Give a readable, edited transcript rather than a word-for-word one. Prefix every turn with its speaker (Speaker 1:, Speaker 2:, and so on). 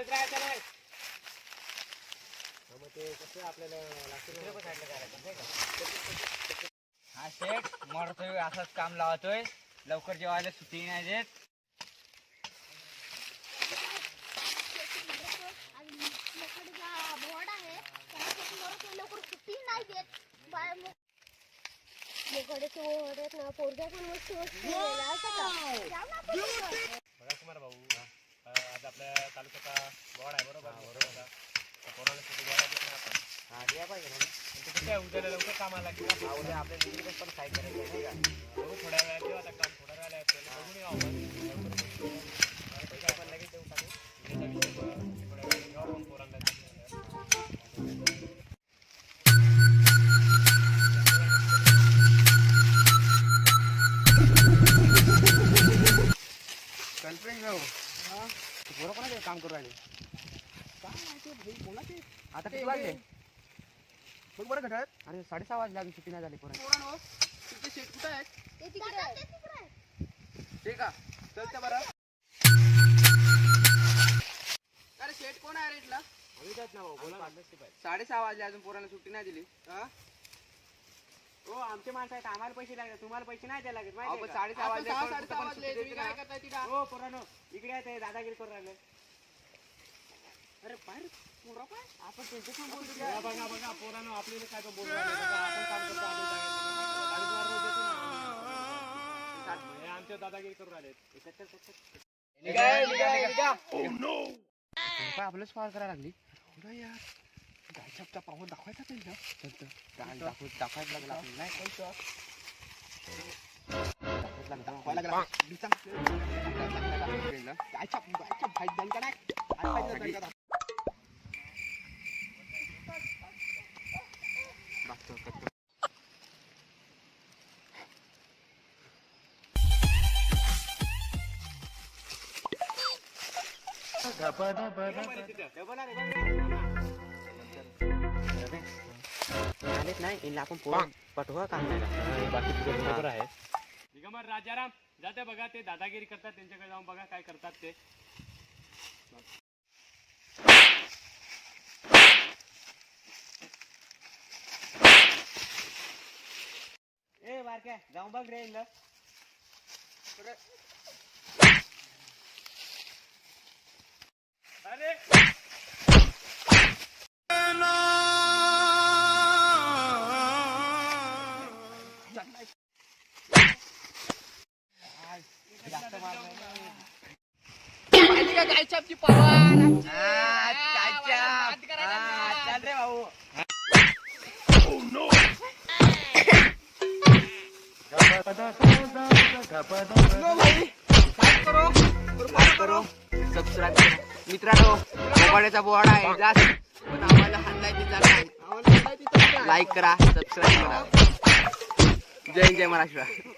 Speaker 1: बोलत राहायचं नाही. मग ते कसं आपल्याला हा शेठ मरतोय असंच काम लावतोय. लवकर जेवायला सुट्टी नाही देत. कुमार भाऊ आज आपल्या तालुक्याचा बोर्ड आहे बरोबर. कोरोना सुट्टी द्या पाहिजे ना. उद्याला लवकर कामाला लागेल. उद्या आपल्या निगडीत पण काय करायचं नाही का. बघू थोड्या वेळात देऊ आता काम. थोड्या वेळाला पैसे आपण लगेच देऊ टाकू. थोड्या वेळाला घेऊ आपण पोरांना. बरोबर कोणाचे काम करू राहिले. आता किती वाजले बघ बरं घटात. अरे 6:30 वाजले अजून सुट्टी नाही झाली. शेट कुठे आहे ते का चलते बरं. अरे शेट कोण आहे रे इथला. 6:30 वाजले अजून पोरांना सुट्टी नाही दिली. हो आमचे माणसं आहेत. आम्हाला पैसे लागतात. तुम्हाला पैसे नाही द्यायला लागत. 6:30 वाजले. हो पोरांनो इकडे आहे. दादागिरी करून राहिले. अरे बाहेर पोरा पाय आपण त्यांच्याकडून बोलतो. बघा पोरांनो आपल्याला काय बोलतो. आपण काम करतो. आमच्या दादागिरी करून राहिले. आपलंच फार करायला लागली यार. गायछापचा पाहून दाखवायचा त्यांना. दाखवायला लागला नाही पैसा दाखवायला लागला. गायछाप फाईट झाली का नाही. नाही आपण पटवा काम बाकी बरोबर आहे. दिगंबर राजाराम जाते बघा. ते दादागिरी करतात. त्यांच्याकडे जाऊन बघा काय करतात ते. ए बारक्या जाऊन बघ रे. अरे गायछापची पवार चल रे भाऊ. सबस्क्राईब करा मित्रांनो. मोबाईलचा बोर्ड आहे जास्त पण आम्हाला हातायची जागा नाही. लाईक करा सबस्क्राईब करा. जय जय महाराष्ट्र.